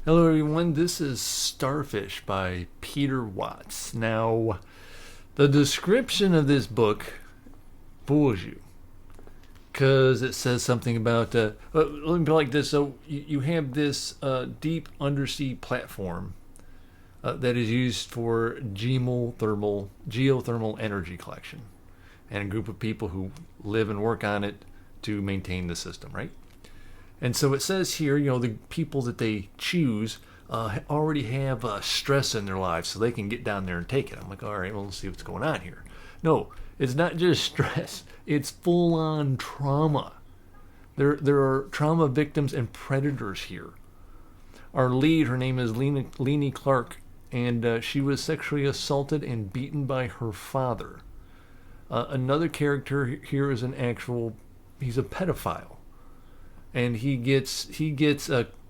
Hello, everyone. This is Starfish by Peter Watts. Now, the description of this book fools you because it says something about. Let me be like this. So, you have this deep undersea platform that is used for geothermal energy collection, and a group of people who live and work on it to maintain the system, right? And so it says here, the people that they choose already have stress in their lives, so they can get down there and take it. I'm like, all right, well, let's see what's going on here. No, it's not just stress; it's full-on trauma. There are trauma victims and predators here. Our lead, her name is Leni Clark, and she was sexually assaulted and beaten by her father. Another character here is he's a pedophile. And he gets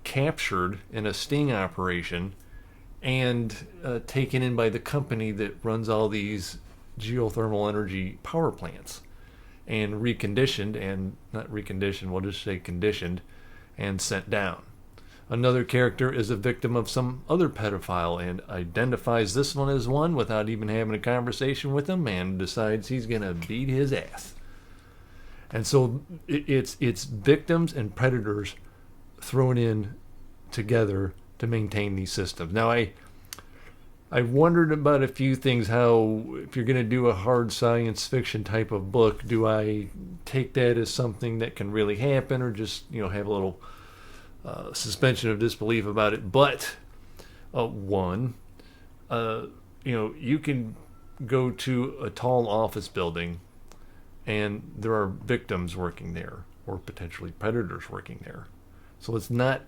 captured in a sting operation and taken in by the company that runs all these geothermal energy power plants, and reconditioned, and not reconditioned, we'll just say conditioned, and sent down. Another character is a victim of some other pedophile and identifies this one as one without even having a conversation with him, and decides he's going to beat his ass. And so it's victims and predators thrown in together to maintain these systems. Now, I wondered about a few things. How, if you're going to do a hard science fiction type of book, do I take that as something that can really happen, or just have a little suspension of disbelief about it? But you can go to a tall office building, and there are victims working there, or potentially predators working there. So it's not,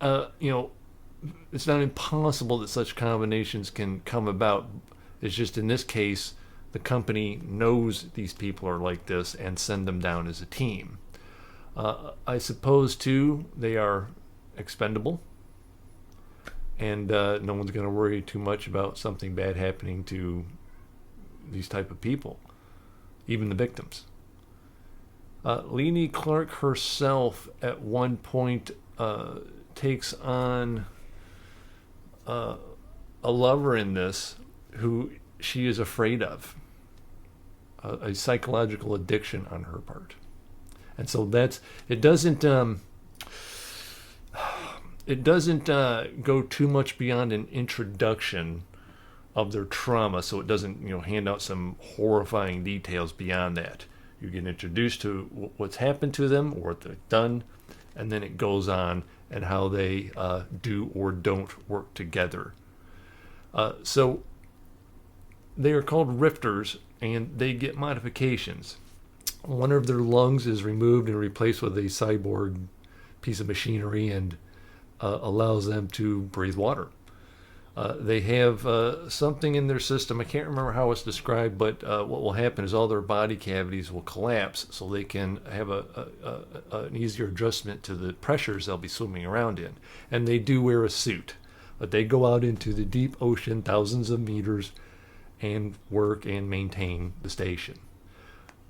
it's not impossible that such combinations can come about. It's just, in this case, the company knows these people are like this and send them down as a team. I suppose, too, they are expendable, and no one's going to worry too much about something bad happening to these type of people, even the victims. Leni Clark herself at one point takes on a lover in this who she is afraid of, a psychological addiction on her part. And so it doesn't go too much beyond an introduction of their trauma, so it doesn't hand out some horrifying details beyond that. You get introduced to what's happened to them or what they've done, and then it goes on and how they do or don't work together. So they are called rifters, and they get modifications. One of their lungs is removed and replaced with a cyborg piece of machinery, and allows them to breathe water. They have something in their system. I can't remember how it's described, but what will happen is all their body cavities will collapse, so they can have an easier adjustment to the pressures they'll be swimming around in. And they do wear a suit, but they go out into the deep ocean, thousands of meters, and work and maintain the station.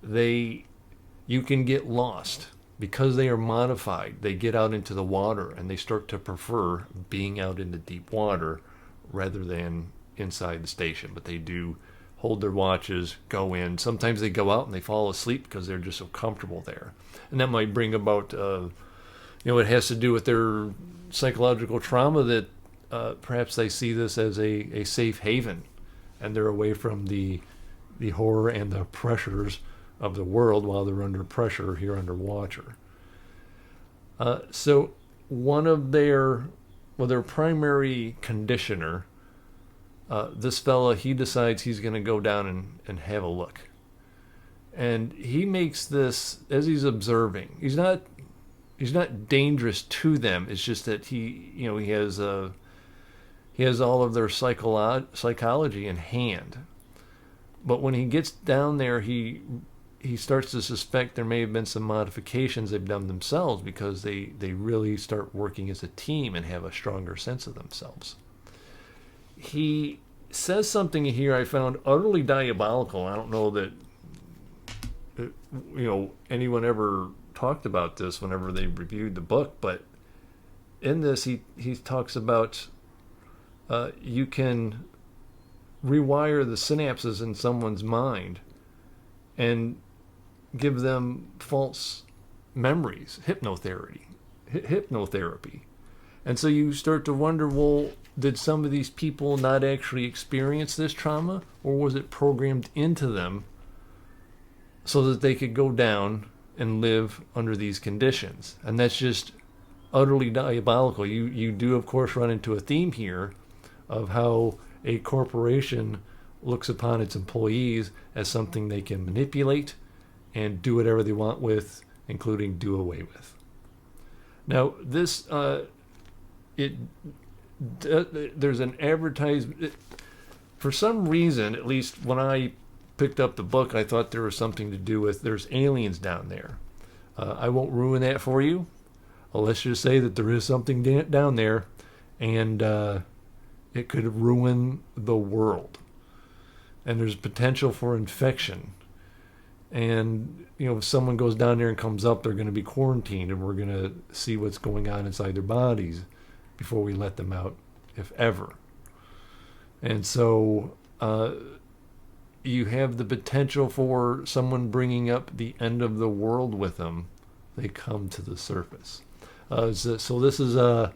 You can get lost. Because they are modified, they get out into the water, and they start to prefer being out in the deep water rather than inside the station. But they do hold their watches, go in. Sometimes they go out and they fall asleep because they're just so comfortable there. And that might bring about, it has to do with their psychological trauma, that perhaps they see this as a safe haven, and they're away from the horror and the pressures of the world while they're under pressure here underwater. So one of their primary conditioner, this fella, he decides he's going to go down and have a look. And he makes this, as he's observing, he's not dangerous to them. It's just that he has all of their psychology in hand. But when he gets down there, he starts to suspect there may have been some modifications they've done themselves, because they really start working as a team and have a stronger sense of themselves. He says something here I found utterly diabolical. I don't know that anyone ever talked about this whenever they reviewed the book, but in this, he talks about you can rewire the synapses in someone's mind and give them false memories, hypnotherapy. And so you start to wonder, well, did some of these people not actually experience this trauma, or was it programmed into them so that they could go down and live under these conditions? And that's just utterly diabolical. You do, of course, run into a theme here of how a corporation looks upon its employees as something they can manipulate and do whatever they want with, including do away with. Now, this there's an advertisement. For some reason, at least when I picked up the book, I thought there was something to do with there's aliens down there. I won't ruin that for you. Let's just say that there is something down there, and it could ruin the world. And there's potential for infection. And, if someone goes down there and comes up, they're going to be quarantined, and we're going to see what's going on inside their bodies before we let them out, if ever. And so you have the potential for someone bringing up the end of the world with them. They come to the surface. So this is a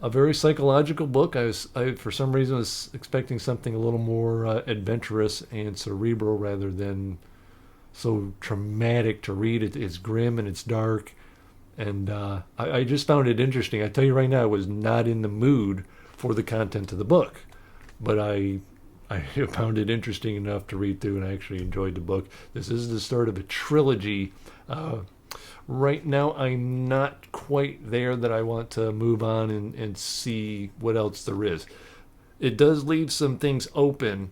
very psychological book. I for some reason was expecting something a little more adventurous and cerebral rather than so traumatic to read. It's grim and it's dark, and I just found it interesting. I tell you right now, I was not in the mood for the content of the book, but I found it interesting enough to read through, and I actually enjoyed the book. This is the start of a trilogy. Right now, I'm not quite there that I want to move on and see what else there is. It does leave some things open,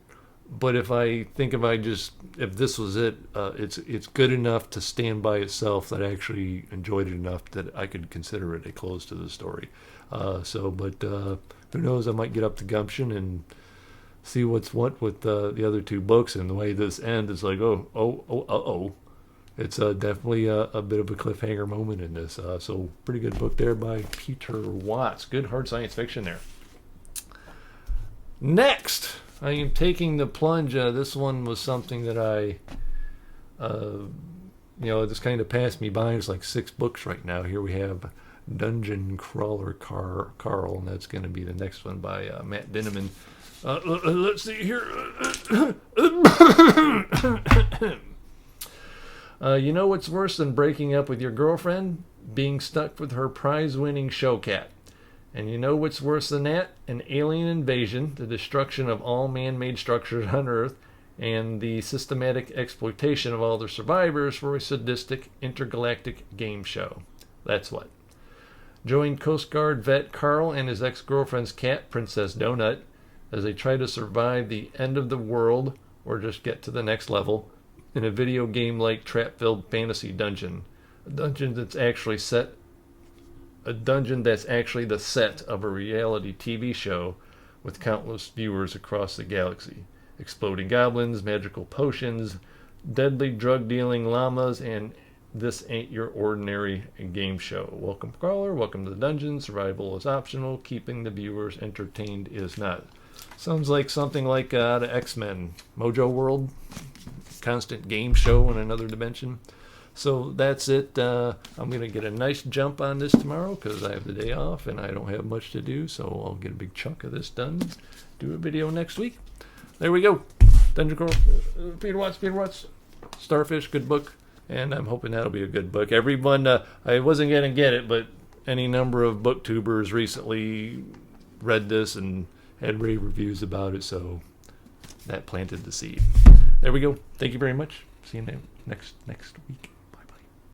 but if this was it, it's good enough to stand by itself that I actually enjoyed it enough that I could consider it a close to the story. But who knows? I might get up to gumption and see what's what with the other two books. And the way this ends, it's like, oh. It's definitely a bit of a cliffhanger moment in this. So pretty good book there by Peter Watts. Good hard science fiction there. Next, I am taking the plunge. This one was something that I, just kind of passed me by. It's like 6 books right now. Here we have Dungeon Crawler Carl, and that's going to be the next one by Matt Dinneman. Let's see here. You know what's worse than breaking up with your girlfriend? Being stuck with her prize-winning show cat. And you know what's worse than that? An alien invasion, the destruction of all man-made structures on Earth, and the systematic exploitation of all their survivors for a sadistic intergalactic game show. That's what. Join Coast Guard vet Carl and his ex-girlfriend's cat, Princess Donut, as they try to survive the end of the world, or just get to the next level, in a video game-like trap-filled fantasy dungeon. A dungeon that's actually the set of a reality TV show with countless viewers across the galaxy. Exploding goblins, magical potions, deadly drug-dealing llamas, and this ain't your ordinary game show. Welcome, Crawler. Welcome to the dungeon. Survival is optional. Keeping the viewers entertained is not. Sounds like something like out of X-Men. Mojo World. Constant game show in another dimension. So that's it. I'm going to get a nice jump on this tomorrow because I have the day off and I don't have much to do. So I'll get a big chunk of this done. Do a video next week. There we go. Dungeon Crawl. Peter Watts. Starfish, good book. And I'm hoping that'll be a good book. Everyone, I wasn't going to get it, but any number of booktubers recently read this and had rave reviews about it. So that planted the seed. There we go. Thank you very much. See you next week.